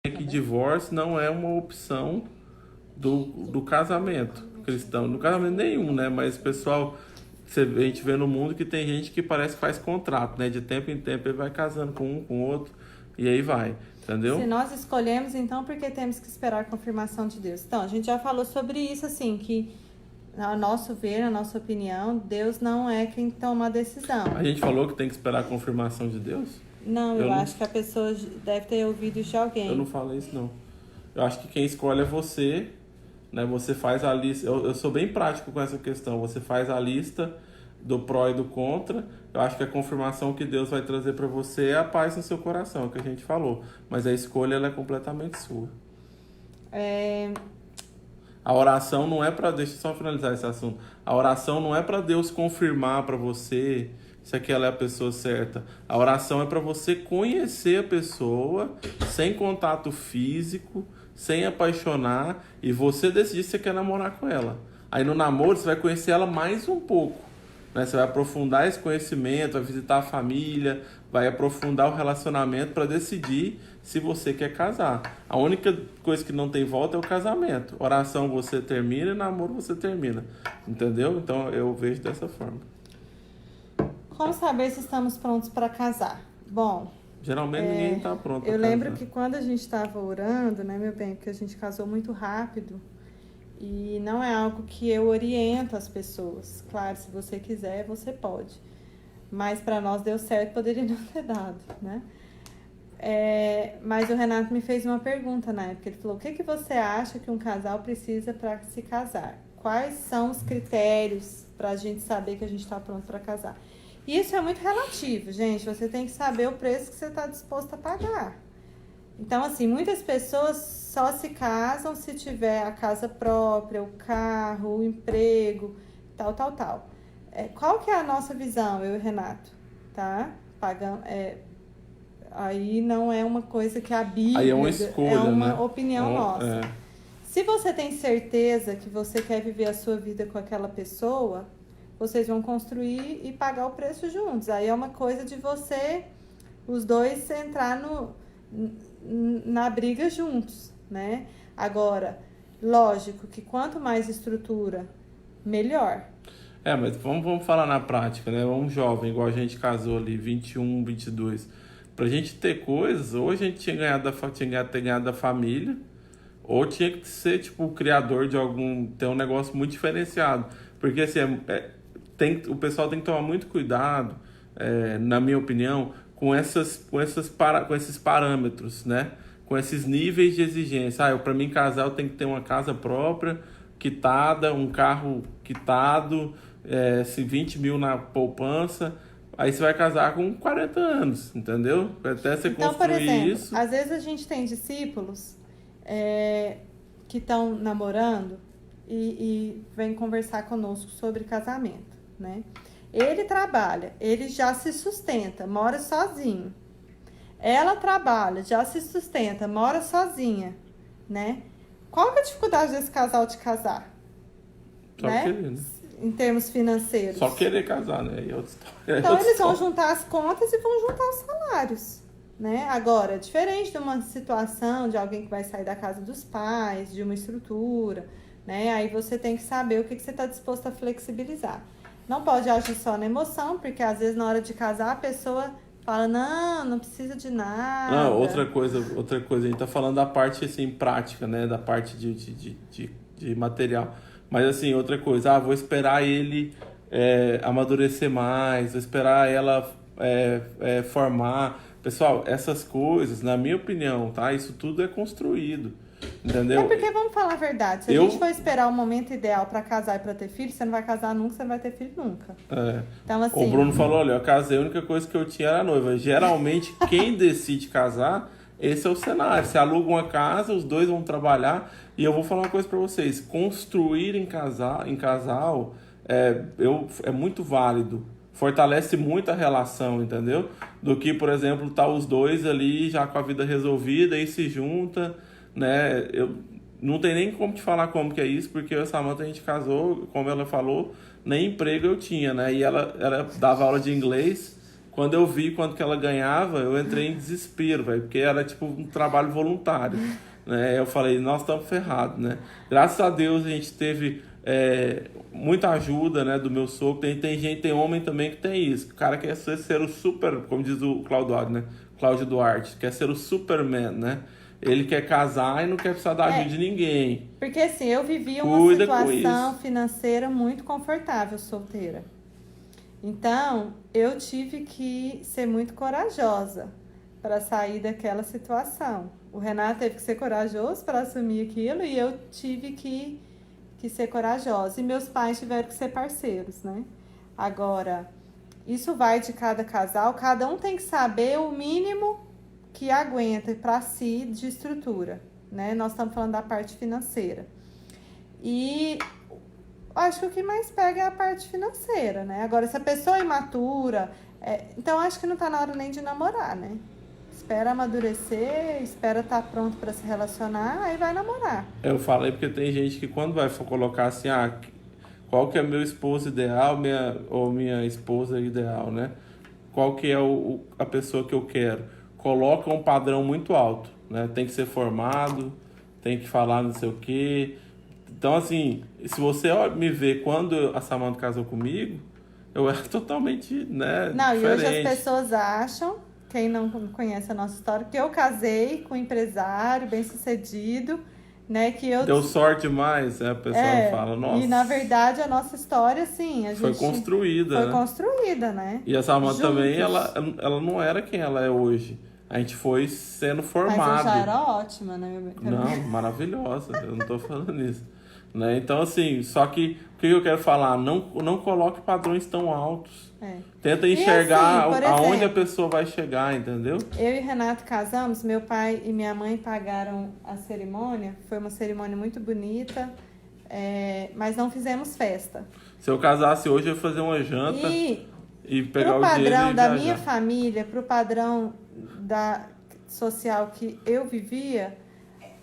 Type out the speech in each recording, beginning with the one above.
que divórcio não é uma opção do casamento cristão. No casamento nenhum, né? Mas, pessoal, a gente vê no mundo que tem gente que parece que faz contrato, né? De tempo em tempo ele vai casando com um, com outro, e aí vai, entendeu? Se nós escolhemos, então, por que temos que esperar a confirmação de Deus? Então, a gente já falou sobre isso, assim, que, a nosso ver, na nossa opinião, Deus não é quem toma a decisão. A gente falou que tem que esperar a confirmação de Deus? Não, eu acho que a pessoa deve ter ouvido isso de alguém. Eu não falei isso, não. Eu acho que quem escolhe é você, né? Você faz a lista. Eu sou bem prático com essa questão. Você faz a lista do pró e do contra. Eu acho que a confirmação que Deus vai trazer para você é a paz no seu coração, é o que a gente falou. Mas a escolha ela é completamente sua. A oração não é para... Deixa eu só finalizar esse assunto. A oração não é para Deus confirmar para você se aquela é a pessoa certa. A oração é para você conhecer a pessoa sem contato físico, sem apaixonar, e você decidir se você quer namorar com ela. Aí no namoro você vai conhecer ela mais um pouco, né? Você vai aprofundar esse conhecimento, vai visitar a família, vai aprofundar o relacionamento para decidir se você quer casar. A única coisa que não tem volta é o casamento. Oração você termina e namoro você termina. Entendeu? Então eu vejo dessa forma. Como saber se estamos prontos para casar? Bom, geralmente ninguém está pronto para eu lembro casar. que quando a gente estava orando, né, meu bem, porque a gente casou muito rápido e não é algo que eu oriento as pessoas. Claro, se você quiser, você pode. Mas para nós deu certo, poderia não ter dado, né? Mas o Renato me fez uma pergunta na época. Ele falou: o que você acha que um casal precisa para se casar? Quais são os critérios para a gente saber que a gente está pronto para casar? E isso é muito relativo, gente. Você tem que saber o preço que você está disposto a pagar. Então, assim, muitas pessoas só se casam se tiver a casa própria, o carro, o emprego, tal. Qual que é a nossa visão, eu e o Renato? Tá? Aí não é uma coisa que a Bíblia... Aí é uma escolha, é uma né? opinião nossa. Se você tem certeza que você quer viver a sua vida com aquela pessoa, vocês vão construir e pagar o preço juntos. Aí é uma coisa de os dois entrar na briga juntos, né? Agora, lógico que quanto mais estrutura, melhor. Mas vamos falar na prática, né? Um jovem, igual a gente casou ali, 21, 22. Pra gente ter coisas, ou a gente tinha ter ganhado da família, ou tinha que ser, tipo, o criador de ter um negócio muito diferenciado. Porque, assim, o pessoal tem que tomar muito cuidado, na minha opinião, com esses parâmetros, né? Com esses níveis de exigência. Para mim casar eu tenho que ter uma casa própria, quitada, um carro quitado, 20 mil na poupança. Aí você vai casar com 40 anos, entendeu? Até você então, construir por exemplo, isso. Às vezes a gente tem discípulos que estão namorando e vêm conversar conosco sobre casamento, né? Ele trabalha, ele já se sustenta, mora sozinho. Ela trabalha, já se sustenta, mora sozinha, né? Qual que é a dificuldade desse casal de casar? Só querer, né? Em termos financeiros. Só querer casar, né? Então eles vão juntar as contas e vão juntar os salários, né? Agora, diferente de uma situação de alguém que vai sair da casa dos pais, de uma estrutura, né? Aí você tem que saber o que você está disposto a flexibilizar. Não pode agir só na emoção, porque às vezes na hora de casar a pessoa fala: não precisa de nada. Não, outra coisa, a gente tá falando da parte assim, prática, né? Da parte de material. Mas assim, outra coisa, vou esperar ele amadurecer mais, vou esperar ela formar. Pessoal, essas coisas, na minha opinião, tá? Isso tudo é construído. Entendeu? Porque vamos falar a verdade, se a gente for esperar o momento ideal para casar e para ter filho, você não vai casar nunca, você não vai ter filho nunca. Então, assim, o Bruno falou: olha, eu casei, a única coisa que eu tinha era a noiva. Geralmente, quem decide casar, esse é o cenário. Você aluga uma casa, os dois vão trabalhar. E eu vou falar uma coisa para vocês: construir em casal é muito válido. Fortalece muito a relação, entendeu? Do que, por exemplo, tá os dois ali já com a vida resolvida e se junta, né? Eu não tenho nem como te falar como que é isso, porque eu e a Samantha a gente casou, como ela falou, nem emprego eu tinha, né? E ela dava aula de inglês Quando eu vi quanto que ela ganhava, eu entrei em desespero, velho, porque era tipo um trabalho voluntário, né? Eu falei, nós estamos ferrados, né? Graças a Deus a gente teve muita ajuda, né, do meu sogro. Tem homem também que tem isso. O cara quer ser o super, como diz o Cláudio, né? Cláudio Duarte, quer ser o Superman, né? Ele quer casar e não quer precisar da ajuda de ninguém. Porque assim, eu vivia uma situação financeira muito confortável, solteira. Então, eu tive que ser muito corajosa para sair daquela situação. O Renato teve que ser corajoso para assumir aquilo e eu tive que ser corajosa. E meus pais tiveram que ser parceiros, né? Agora, isso vai de cada casal, cada um tem que saber o mínimo que aguenta para si de estrutura, né? Nós estamos falando da parte financeira. E acho que o que mais pega é a parte financeira, né? Agora, se a pessoa é imatura, então acho que não tá na hora nem de namorar, né? Espera amadurecer, espera estar pronto para se relacionar, aí vai namorar. Eu falei porque tem gente que quando vai colocar assim, qual que é meu esposo ideal, minha esposa ideal, né? Qual que é a pessoa que eu quero? Coloca um padrão muito alto, né? Tem que ser formado, tem que falar não sei o quê. Então, assim, se você me vê quando a Samantha casou comigo, eu era totalmente, né, não, diferente. E hoje as pessoas acham, quem não conhece a nossa história, que eu casei com um empresário bem-sucedido, né, que eu... Deu sorte demais, né? A pessoa fala, nossa... E, na verdade, a nossa história, assim, a gente... Foi construída, Foi construída, né? E a Samantha também, ela não era quem ela é hoje. A gente foi sendo formado. Mas eu já era ótima, né, meu bem? Não, maravilhosa. Eu não tô falando isso. Né? Então, assim, só que o que eu quero falar? Não coloque padrões tão altos. Tenta enxergar assim, aonde exemplo, a pessoa vai chegar, entendeu? Eu e Renato casamos, meu pai e minha mãe pagaram a cerimônia. Foi uma cerimônia muito bonita, mas não fizemos festa. Se eu casasse hoje, eu ia fazer uma janta e pegar o dinheiro e pro padrão da viajar. minha família, pro padrão social que eu vivia,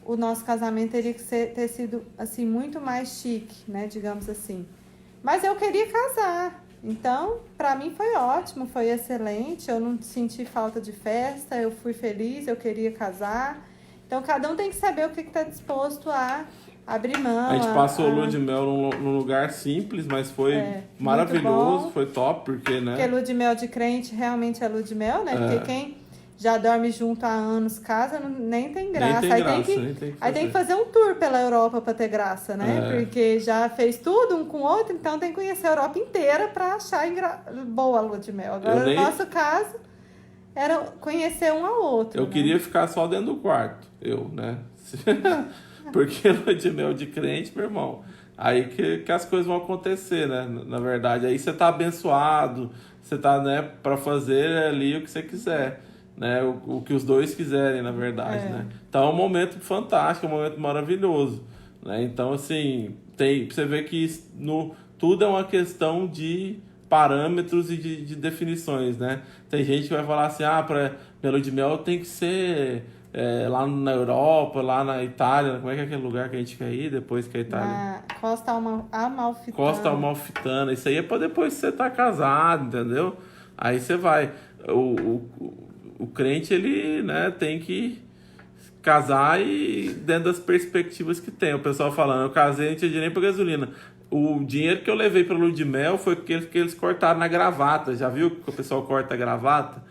o nosso casamento teria que ter sido assim, muito mais chique, né, digamos assim. Mas eu queria casar, então para mim foi ótimo, foi excelente, eu não senti falta de festa, eu fui feliz, eu queria casar. Então cada um tem que saber o que está disposto a abrir mão. A gente passou lua de mel num lugar simples, mas foi maravilhoso, foi top, porque, né? Porque lua de mel de crente realmente é lua de mel, né? Porque quem já dorme junto há anos, casa, nem tem graça. Aí tem que fazer um tour pela Europa para ter graça, né? Porque já fez tudo um com o outro, então tem que conhecer a Europa inteira para achar boa a lua de mel. Agora, no nosso caso, era conhecer um ao outro. Eu queria ficar só dentro do quarto, né? Porque lua de mel de crente, meu irmão, aí que as coisas vão acontecer, né? Na verdade, aí você tá abençoado, você tá, né, para fazer ali o que você quiser. Né, o que os dois quiserem, na verdade, né? Então é um momento fantástico, é um momento maravilhoso, né? Então, assim, pra você ver que tudo é uma questão de parâmetros e de definições, né? Tem gente que vai falar assim, pra lua de mel tem que ser lá na Europa, lá na Itália, como é aquele lugar que a gente quer ir depois que a Itália... Na Costa Amalfitana. Costa Amalfitana, isso aí é pra depois você estar casado, entendeu? Aí você vai... O crente, ele, né, tem que casar e dentro das perspectivas que tem. O pessoal falando, eu casei, não tinha dinheiro nem pra gasolina. O dinheiro que eu levei pra lua de mel foi que eles cortaram na gravata. Já viu que o pessoal corta a gravata?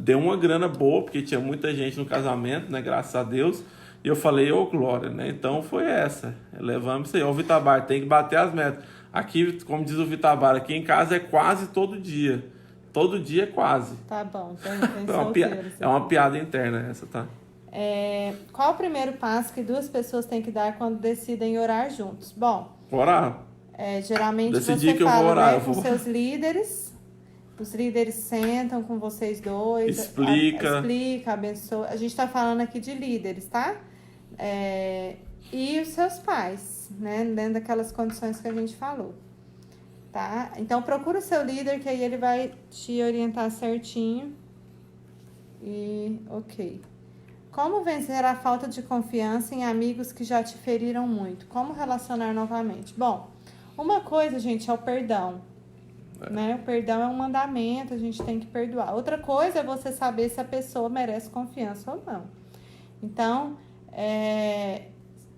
Deu uma grana boa, porque tinha muita gente no casamento, né, graças a Deus. E eu falei, glória, né? Então foi essa. Levamos isso aí. O Vitabar tem que bater as metas. Aqui, como diz o Vitabar, aqui em casa é quase todo dia. Todo dia é quase. Tá bom, tem é uma piada interna essa, tá? Qual o primeiro passo que duas pessoas têm que dar quando decidem orar juntos? Bom, orar. Geralmente Decidi você fala, né, com seus líderes. Os líderes sentam com vocês dois. Explica, abençoa. A gente tá falando aqui de líderes, tá? E os seus pais, né? Dentro daquelas condições que a gente falou. Tá? Então, procura o seu líder, que aí ele vai te orientar certinho. Ok. Como vencer a falta de confiança em amigos que já te feriram muito? Como relacionar novamente? Bom, uma coisa, gente, é o perdão. né? O perdão é um mandamento, a gente tem que perdoar. Outra coisa é você saber se a pessoa merece confiança ou não. Então,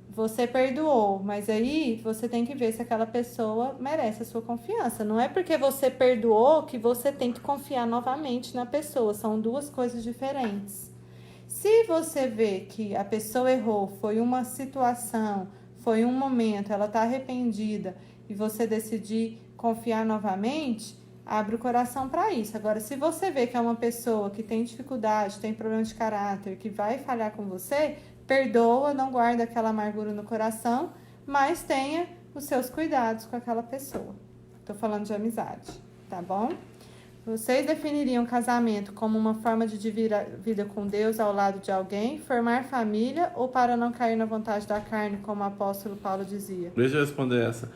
você perdoou, mas aí você tem que ver se aquela pessoa merece a sua confiança. Não é porque você perdoou que você tem que confiar novamente na pessoa. São duas coisas diferentes. Se você vê que a pessoa errou, foi uma situação, foi um momento, ela está arrependida e você decidir confiar novamente, abre o coração para isso. Agora, se você vê que é uma pessoa que tem dificuldade, tem problema de caráter, que vai falhar com você, perdoa, não guarda aquela amargura no coração, mas tenha os seus cuidados com aquela pessoa. Estou falando de amizade, tá bom? Vocês definiriam casamento como uma forma de dividir a vida com Deus ao lado de alguém, formar família ou para não cair na vontade da carne, como o apóstolo Paulo dizia? Deixa eu responder essa.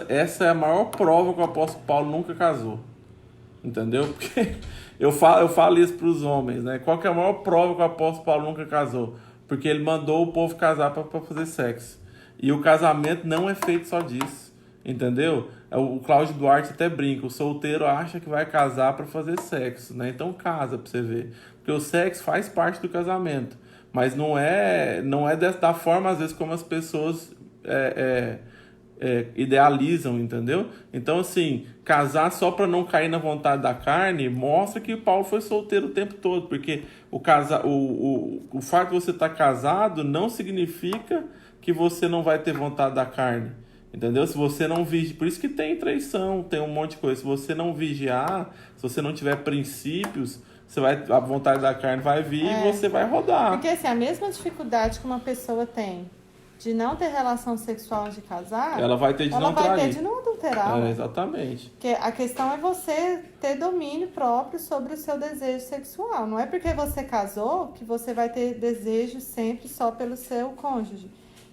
Essa é a maior prova que o apóstolo Paulo nunca casou. Entendeu? Porque eu falo isso para os homens, né? Qual que é a maior prova que o apóstolo Paulo nunca casou? Porque ele mandou o povo casar para fazer sexo. E o casamento não é feito só disso. Entendeu? O Cláudio Duarte até brinca, o solteiro acha que vai casar para fazer sexo, né? Então casa para você ver. Porque o sexo faz parte do casamento. Mas não é da forma, às vezes, como as pessoas idealizam, entendeu? Então, assim, casar só para não cair na vontade da carne mostra que Paulo foi solteiro o tempo todo, porque o fato de você estar casado não significa que você não vai ter vontade da carne, entendeu? Se você não vigiar, por isso que tem traição, tem um monte de coisa. Se você não vigiar, se você não tiver princípios, a vontade da carne vai vir e você vai rodar. Porque assim, a mesma dificuldade que uma pessoa tem de não ter relação sexual antes de casar, ela vai ter de não trair. Ela vai ter de não adulterar. Exatamente. Porque a questão é você ter domínio próprio sobre o seu desejo sexual. Não é porque você casou que você vai ter desejo sempre só pelo seu cônjuge.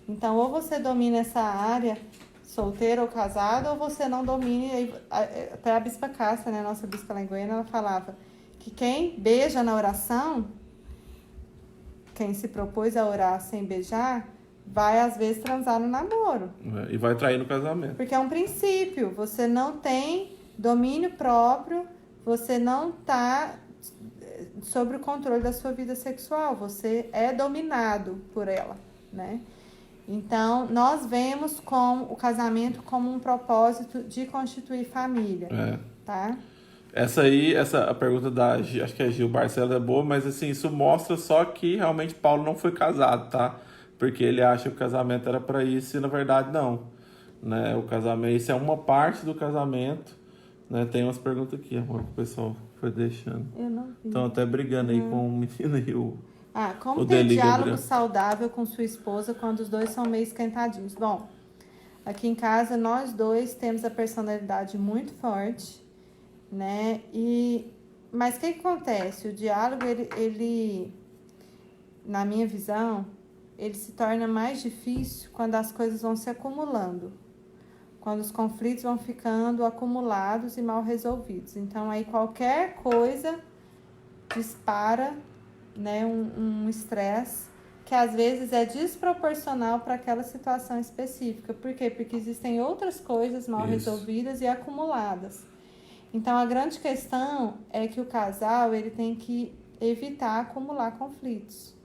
Então, ou você domina essa área, solteiro ou casado, ou você não domine. Até a Bispa Cássia, né, nossa Bispa lá em Goiânia, ela falava que quem beija na oração, quem se propôs a orar sem beijar, vai às vezes transar no namoro. E vai trair no casamento. Porque é um princípio, você não tem domínio próprio, você não está sobre o controle da sua vida sexual, você é dominado por ela, né? Então, nós vemos o casamento como um propósito de constituir família, tá? A pergunta acho que é Gil Barcelos é boa, mas assim, isso mostra só que realmente Paulo não foi casado, tá? Porque ele acha que o casamento era para isso e na verdade não, né? O casamento, isso é uma parte do casamento, né? Tem umas perguntas aqui, amor, que o pessoal foi deixando. Eu não vi. Estão até brigando aí com o menino e o... como ter diálogo saudável com sua esposa quando os dois são meio esquentadinhos? Bom, aqui em casa nós dois temos a personalidade muito forte, né? Mas o que acontece? O diálogo, ele, na minha visão, ele se torna mais difícil quando as coisas vão se acumulando, quando os conflitos vão ficando acumulados e mal resolvidos. Então, aí qualquer coisa dispara, né, um estresse que às vezes é desproporcional para aquela situação específica. Por quê? Porque existem outras coisas mal resolvidas e acumuladas. Então, a grande questão é que o casal ele tem que evitar acumular conflitos.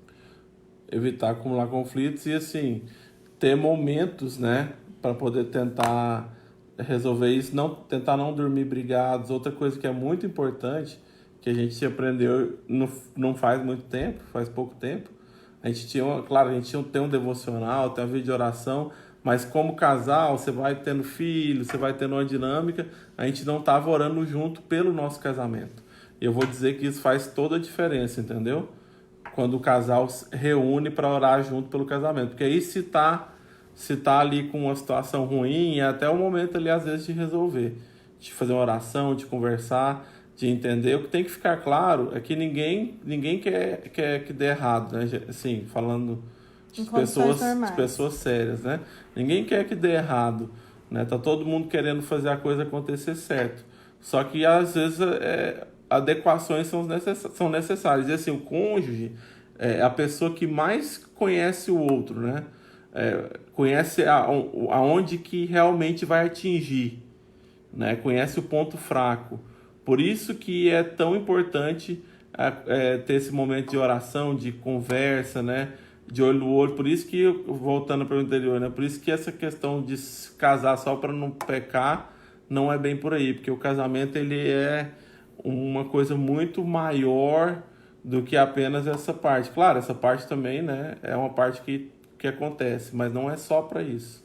Evitar acumular conflitos e, assim, ter momentos, né, para poder tentar resolver isso, tentar não dormir brigados. Outra coisa que é muito importante, que a gente aprendeu não faz muito tempo, faz pouco tempo, a gente tinha um devocional, tem uma vida de oração, mas como casal, você vai tendo filho, você vai tendo uma dinâmica, a gente não estava orando junto pelo nosso casamento. E eu vou dizer que isso faz toda a diferença, entendeu? Quando o casal se reúne para orar junto pelo casamento. Porque aí se tá ali com uma situação ruim, é até o momento ali, às vezes, de resolver. De fazer uma oração, de conversar, de entender. O que tem que ficar claro é que ninguém quer que dê errado, né? Assim, falando de pessoas sérias, né? Ninguém quer que dê errado, né? Tá todo mundo querendo fazer a coisa acontecer certo. Só que, às vezes, adequações são necessárias. E assim, o cônjuge é a pessoa que mais conhece o outro, né? Conhece aonde que realmente vai atingir, né? Conhece o ponto fraco. Por isso que é tão importante ter esse momento de oração, de conversa, né? De olho no olho. Por isso que, voltando para o interior, né? Por isso que essa questão de se casar só para não pecar não é bem por aí, porque o casamento ele é uma coisa muito maior do que apenas essa parte. Claro, essa parte também, né? É uma parte que acontece, mas não é só para isso.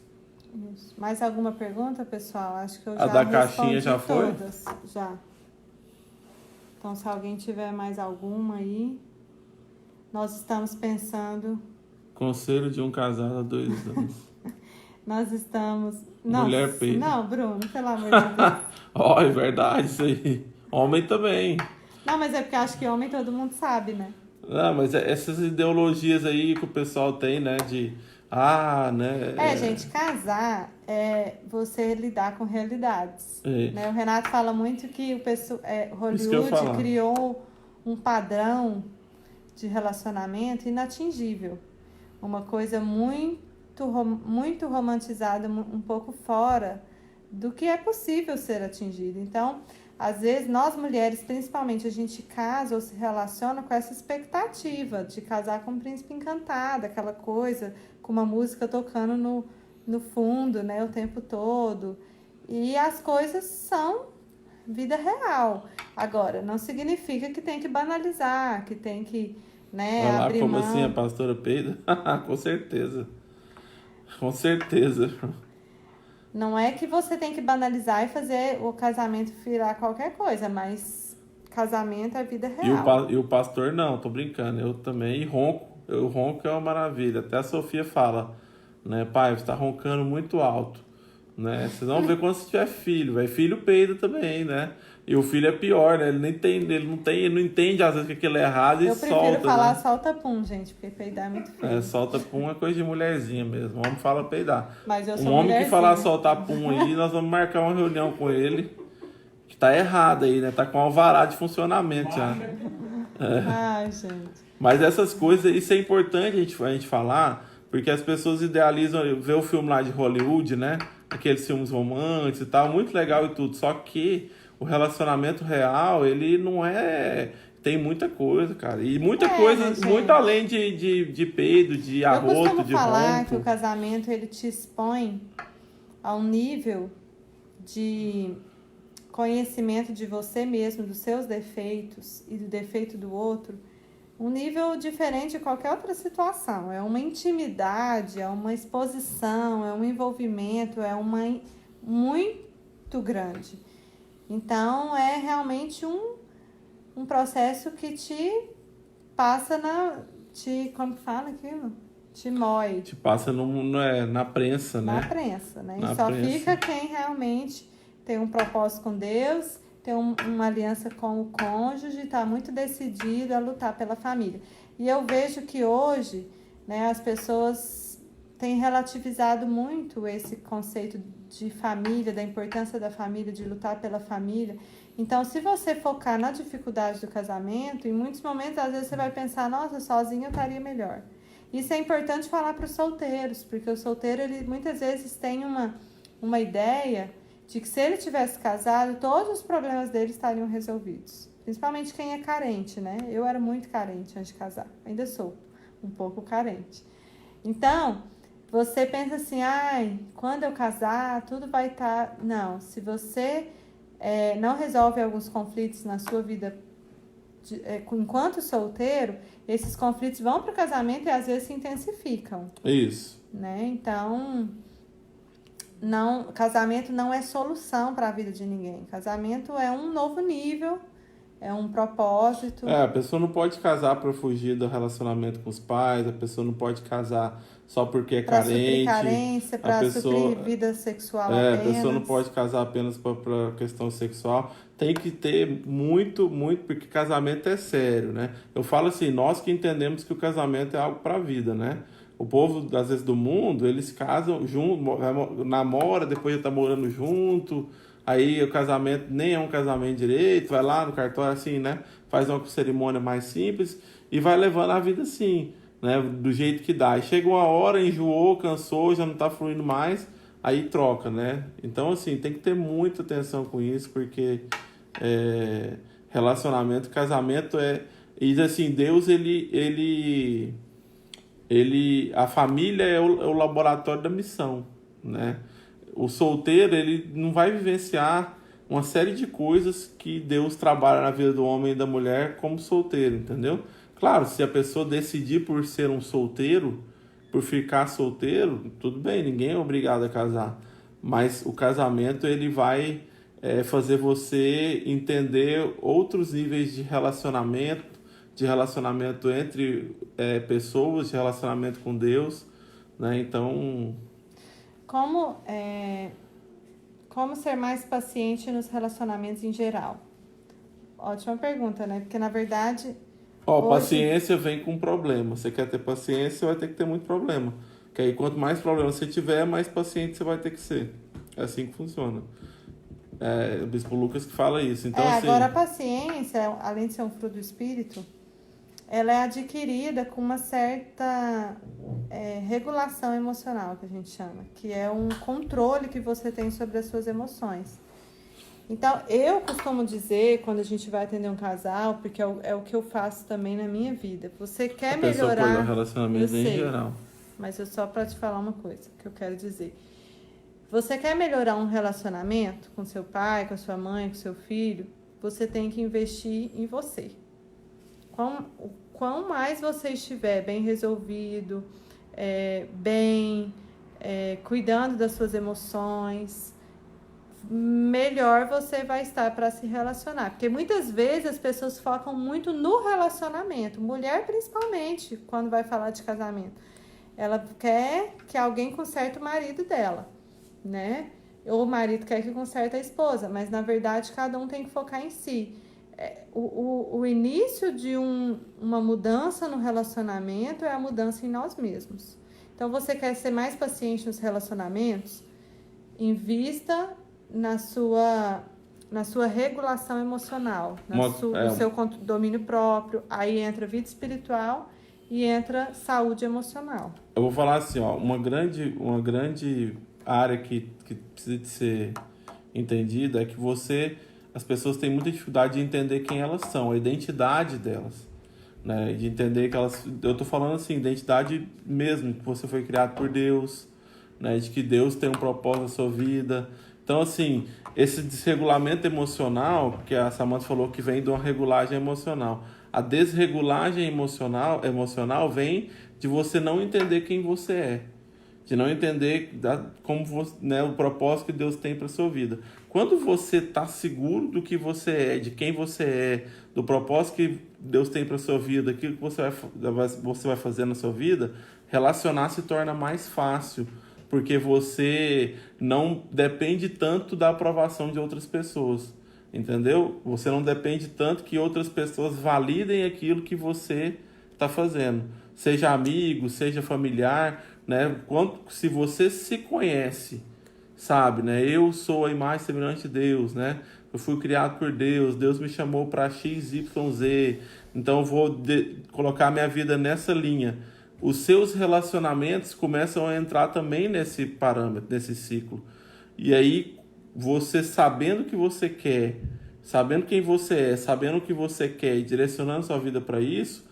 Isso. Mais alguma pergunta, pessoal? Acho que eu A já da respondi caixinha já foi? todas. Já. Então, se alguém tiver mais alguma aí, nós estamos pensando... Conselho de um casado há 2 anos. Nós estamos... Mulher Nossa, peida. não, Bruno, pelo amor de Deus. Ó, é verdade isso aí. Homem também. Não, mas é porque eu acho que homem todo mundo sabe, né? Não, mas essas ideologias aí que o pessoal tem, né? Né? Gente, casar é você lidar com realidades. É. Né? O Renato fala muito que Isso que eu ia Hollywood falar. criou um padrão de relacionamento inatingível. Uma coisa muito romantizada, um pouco fora do que é possível ser atingido. Então, às vezes, nós mulheres, principalmente, a gente casa ou se relaciona com essa expectativa de casar com um príncipe encantado, aquela coisa com uma música tocando no fundo, né, o tempo todo. E as coisas são vida real. Agora, não significa que tem que banalizar, que tem que, né, Olha lá, abrir como mão. assim a pastora peida? Com certeza. Com certeza. Não é que você tem que banalizar e fazer o casamento virar qualquer coisa, mas casamento é vida real. E o pastor não, tô brincando. Eu também ronco. Eu ronco é uma maravilha. Até a Sofia fala, né? Pai, você tá roncando muito alto, né? Vocês vão ver quando você tiver filho. Vai, filho peida também, né? E o filho é pior, né? Ele não entende às vezes que aquilo é errado e Eu solta, prefiro falar né? solta pum, gente, porque peidar é muito feio. Solta pum é coisa de mulherzinha mesmo. O homem fala peidar. Mas eu sou Um homem que mulherzinha. falar soltar pum aí, nós vamos marcar uma reunião com ele. Que tá errado aí, né? Tá com alvará de funcionamento já. Ai, gente. Mas essas coisas, isso é importante a gente falar, porque as pessoas idealizam ver o filme lá de Hollywood, né? Aqueles filmes românticos e tal, muito legal e tudo. Só que o relacionamento real, ele não é... Tem muita coisa, cara. E muita coisa, gente. muito além de peido, de Eu arroto, costumo de falar ronco. que o casamento, ele te expõe a um nível de conhecimento de você mesmo, dos seus defeitos e do defeito do outro, um nível diferente de qualquer outra situação. É uma intimidade, é uma exposição, é um envolvimento, é uma muito grande. Então, é realmente um processo que te passa como fala aquilo? Te moe. Te passa na prensa, né? Na prensa, né? Na E só prensa. fica quem realmente tem um propósito com Deus, tem uma aliança com o cônjuge, está muito decidido a lutar pela família. E eu vejo que hoje, né, as pessoas têm relativizado muito esse conceito de família, da importância da família, de lutar pela família. Então, se você focar na dificuldade do casamento, em muitos momentos, às vezes você vai pensar, nossa, sozinho eu estaria melhor. Isso é importante falar para os solteiros, porque o solteiro, ele muitas vezes tem uma ideia de que se ele tivesse casado, todos os problemas dele estariam resolvidos. Principalmente quem é carente, né? Eu era muito carente antes de casar. Ainda sou um pouco carente. Então, você pensa assim, quando eu casar, tudo vai estar... Não, se você não resolve alguns conflitos na sua vida enquanto solteiro, esses conflitos vão para o casamento e às vezes se intensificam. Isso. Né? Então... casamento não é solução para a vida de ninguém. Casamento é um novo nível, é um propósito. A pessoa não pode casar para fugir do relacionamento com os pais, a pessoa não pode casar só porque é Para carente. suprir carência, para suprir vida sexual apenas. A pessoa não pode casar apenas para questão sexual. Tem que ter muito, porque casamento é sério, né? Eu falo assim, nós que entendemos que o casamento é algo para a vida, né? O povo, às vezes, do mundo, eles casam junto, namora, depois já tá morando junto, aí o casamento nem é um casamento direito, vai lá no cartório, assim, né? Faz uma cerimônia mais simples e vai levando a vida assim, né? Do jeito que dá. E chega uma hora, enjoou, cansou, já não tá fluindo mais, aí troca, né? Então, assim, tem que ter muita atenção com isso, porque relacionamento, casamento e assim, Deus, a família é o laboratório da missão, né? O solteiro, ele não vai vivenciar uma série de coisas que Deus trabalha na vida do homem e da mulher como solteiro, entendeu? Claro, se a pessoa decidir por ser um solteiro, por ficar solteiro, tudo bem, ninguém é obrigado a casar. Mas o casamento, ele vai fazer você entender outros níveis de relacionamento entre pessoas, de relacionamento com Deus, né? Então, Como ser mais paciente nos relacionamentos em geral? Ótima pergunta, né? Porque, na verdade, hoje... paciência vem com problema. Você quer ter paciência, você vai ter que ter muito problema. Porque aí, quanto mais problema você tiver, mais paciente você vai ter que ser. É assim que funciona. O Bispo Lucas que fala isso. Então, assim, agora a paciência, além de ser um fruto do Espírito, ela é adquirida com uma certa regulação emocional, que a gente chama, que é um controle que você tem sobre as suas emoções. Então, eu costumo dizer, quando a gente vai atender um casal, porque é o que eu faço também na minha vida, você quer melhorar... o relacionamento em geral. Mas só para te falar uma coisa que eu quero dizer. Você quer melhorar um relacionamento com seu pai, com a sua mãe, com seu filho, você tem que investir em você. Quão mais você estiver bem resolvido, cuidando das suas emoções, melhor você vai estar para se relacionar. Porque muitas vezes as pessoas focam muito no relacionamento, mulher principalmente, quando vai falar de casamento. Ela quer que alguém conserte o marido dela, né? Ou o marido quer que conserte a esposa, mas na verdade cada um tem que focar em si. O início de uma mudança no relacionamento é a mudança em nós mesmos. Então, você quer ser mais paciente nos relacionamentos? Invista na sua regulação emocional, no seu domínio próprio. Aí entra vida espiritual e entra saúde emocional. Eu vou falar assim, uma grande área que precisa de ser entendida é que as pessoas têm muita dificuldade de entender quem elas são, a identidade delas, né? De entender que eu tô falando assim, identidade mesmo, que você foi criado por Deus, né? De que Deus tem um propósito na sua vida. Então, assim, esse desregulamento emocional, que a Samantha falou que vem de uma regulagem emocional. A desregulagem emocional vem de você não entender quem você é, de não entender como você, né, o propósito que Deus tem para sua vida. Quando você está seguro do que você é, de quem você é, do propósito que Deus tem para sua vida, aquilo que você vai fazer na sua vida, relacionar se torna mais fácil, porque você não depende tanto da aprovação de outras pessoas, entendeu? Você não depende tanto que outras pessoas validem aquilo que você está fazendo, seja amigo, seja familiar, né? Se você se conhece, sabe, né? Eu sou a imagem semelhante de Deus, né? Eu fui criado por Deus, Deus me chamou para XYZ, então eu vou colocar minha vida nessa linha. Os seus relacionamentos começam a entrar também nesse parâmetro, nesse ciclo. E aí, você sabendo o que você quer, sabendo quem você é, sabendo o que você quer e direcionando sua vida para isso,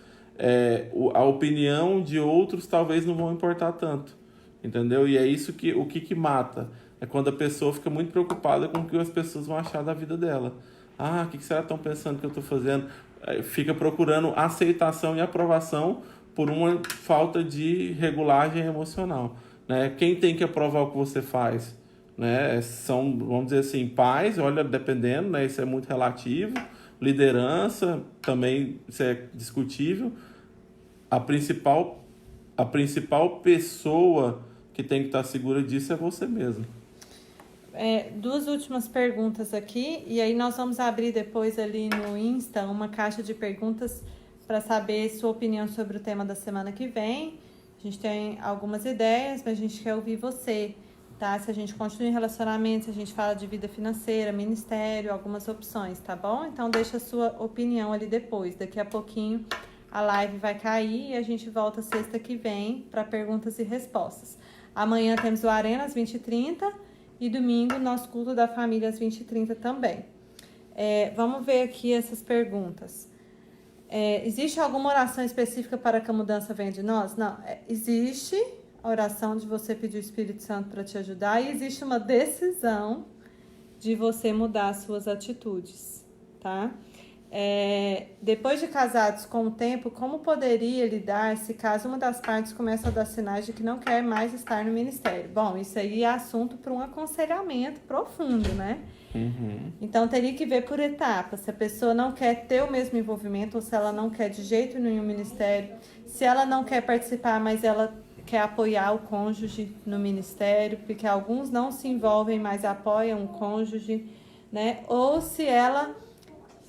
a opinião de outros talvez não vão importar tanto, entendeu? E é isso o que mata. É quando a pessoa fica muito preocupada com o que as pessoas vão achar da vida dela. O que será que estão pensando que eu estou fazendo? Fica procurando aceitação e aprovação por uma falta de regulagem emocional, né? Quem tem que aprovar o que você faz, né? São, vamos dizer assim, pais, olha, dependendo, né? Isso é muito relativo. Liderança, também isso é discutível. A principal pessoa que tem que estar segura disso é você mesmo. Duas últimas perguntas aqui, e aí nós vamos abrir depois ali no Insta uma caixa de perguntas para saber sua opinião sobre o tema da semana que vem. A gente tem algumas ideias, mas a gente quer ouvir você, tá? Se a gente continua em relacionamento, se a gente fala de vida financeira, ministério, algumas opções, tá bom? Então deixa a sua opinião ali depois. Daqui a pouquinho a live vai cair e a gente volta sexta que vem para perguntas e respostas. Amanhã temos o Arena às 20h30 e domingo nosso culto da família às 20h30 também. Vamos ver aqui essas perguntas. Existe alguma oração específica para que a mudança venha de nós? Não, existe a oração de você pedir o Espírito Santo para te ajudar e existe uma decisão de você mudar as suas atitudes, tá? Depois de casados com o tempo, como poderia lidar se caso uma das partes começa a dar sinais de que não quer mais estar no ministério? Bom, isso aí é assunto para um aconselhamento profundo, né? Uhum. Então, teria que ver por etapas. Se a pessoa não quer ter o mesmo envolvimento ou se ela não quer de jeito nenhum o ministério. Se ela não quer participar, mas ela quer apoiar o cônjuge no ministério, porque alguns não se envolvem, mas apoiam o cônjuge, né? Ou se ela...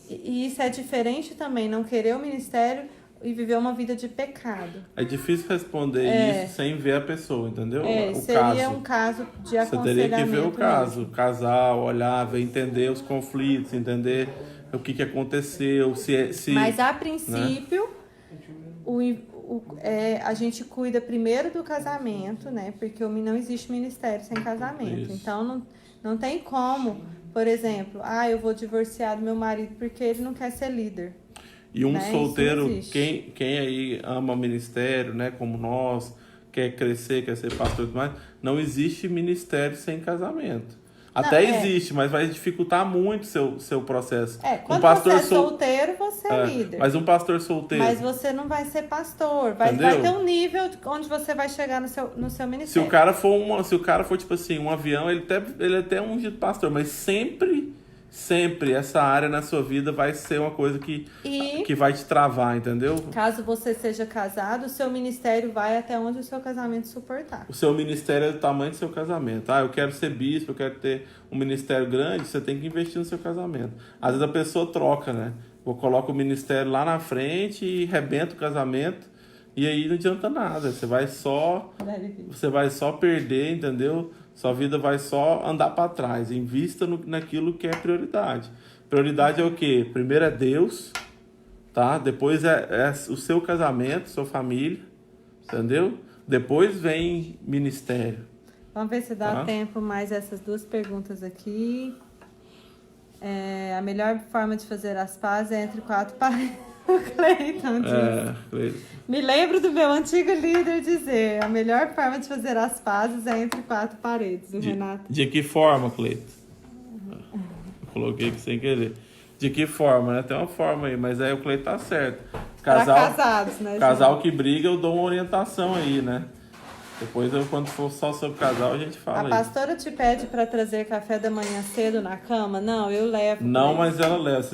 E isso é diferente também, não querer o ministério e viver uma vida de pecado. É difícil responder isso sem ver a pessoa, entendeu? Seria um caso de aconselhamento. Você teria que ver o caso, mesmo. o casal, olhar, ver, entender os conflitos, entender o que aconteceu, Mas a princípio, a gente cuida primeiro do casamento, né? Porque não existe ministério sem casamento. Isso. Então, não tem como, por exemplo, eu vou divorciar do meu marido porque ele não quer ser líder. E um né? solteiro, quem aí ama ministério, né? Como nós, quer crescer, quer ser pastor e tudo mais, não existe ministério sem casamento. Até existe, mas vai dificultar muito seu processo. Quando você é solteiro, você é líder. Mas um pastor solteiro... Mas você não vai ser pastor. Vai ter um nível onde você vai chegar no seu ministério. Se o cara for tipo assim, um avião, ele até é um ungido pastor, mas sempre essa área na sua vida vai ser uma coisa que vai te travar, entendeu? Caso você seja casado, o seu ministério vai até onde o seu casamento suportar. O seu ministério é do tamanho do seu casamento. Eu quero ser bispo, eu quero ter um ministério grande, você tem que investir no seu casamento. Às vezes a pessoa troca, né? Coloca o ministério lá na frente e rebenta o casamento, e aí não adianta nada. Você vai só perder, entendeu? Sua vida vai só andar para trás. Invista naquilo que é prioridade. Prioridade é o quê? Primeiro é Deus, tá? Depois é o seu casamento, sua família, entendeu? Depois vem ministério. Vamos ver se dá tempo mais essas duas perguntas aqui. A melhor forma de fazer as pazes é entre quatro paredes. O Cleiton diz. Me lembro do meu antigo líder dizer: a melhor forma de fazer as pazes é entre quatro paredes. O Renato. De que forma, Cleiton? Coloquei aqui sem querer. De que forma, né? Tem uma forma aí, mas aí o Cleiton tá certo. Para casados, né? Casal que briga, eu dou uma orientação aí, né? Depois, quando for só sobre casal, a gente fala. A pastora te pede para trazer café da manhã cedo na cama? Não, eu levo. Não, mas ela leva.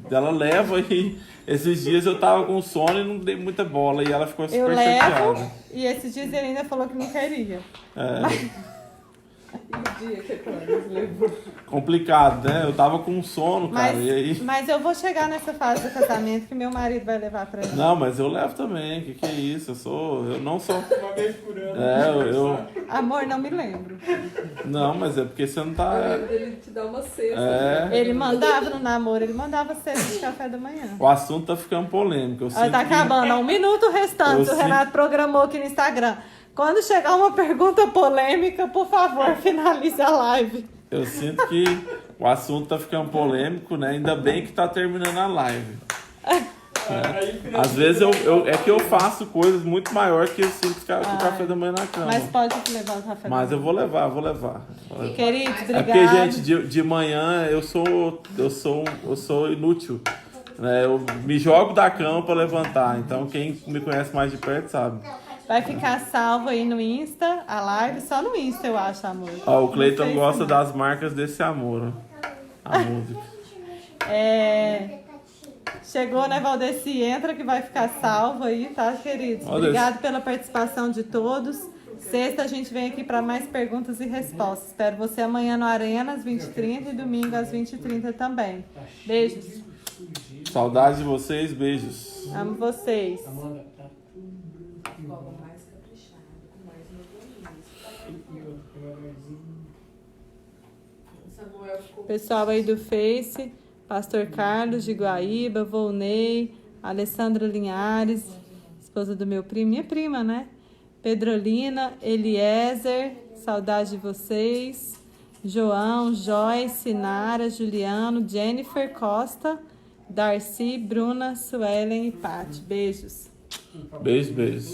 Ela leva e esses dias eu tava com sono e não dei muita bola. E ela ficou super chateada. E esses dias ele ainda falou que não queria. Complicado, né? Eu tava com sono, cara. Mas eu vou chegar nessa fase do casamento que meu marido vai levar pra mim. Não, mas eu levo também. Que é isso? Eu não sou... Uma vez por ano. Amor, não me lembro. Não, mas é porque você não tá... Ele te dá uma cesta. Ele mandava no namoro, ele mandava cesta de café da manhã. O assunto tá ficando polêmico. Tá acabando. 1 minuto restante. O Renato programou aqui no Instagram. Quando chegar uma pergunta polêmica, por favor, finalize a live. Eu sinto que o assunto tá ficando polêmico, né? Ainda bem que tá terminando a live. Às vezes eu faço coisas muito maiores que o simples café da manhã na cama. Mas pode levar o café da manhã. Mas eu vou levar. Queridos, obrigado. É porque, gente, de manhã eu sou inútil. Né? Eu me jogo da cama pra levantar. Então quem me conhece mais de perto sabe. Vai ficar salvo aí no Insta, a live, só no Insta, eu acho, amor. O Cleiton gosta das marcas desse amor, ó. A música. Chegou, né, Valdeci? Entra que vai ficar salvo aí, tá, queridos? Obrigado pela participação de todos. Sexta a gente vem aqui para mais perguntas e respostas. Espero você amanhã no Arena, às 20h30 e domingo às 20h30 também. Beijos. Saudades de vocês, beijos. Amo vocês. Mais caprichado, com mais novo. Pessoal aí do Face, Pastor Carlos de Guaíba, Volney, Alessandra Linhares, esposa do meu primo, minha prima, né? Pedrolina, Eliezer, saudade de vocês. João, Joyce, Nara, Juliano, Jennifer, Costa, Darcy, Bruna, Suelen e Paty. Beijos. Beijo, beijo.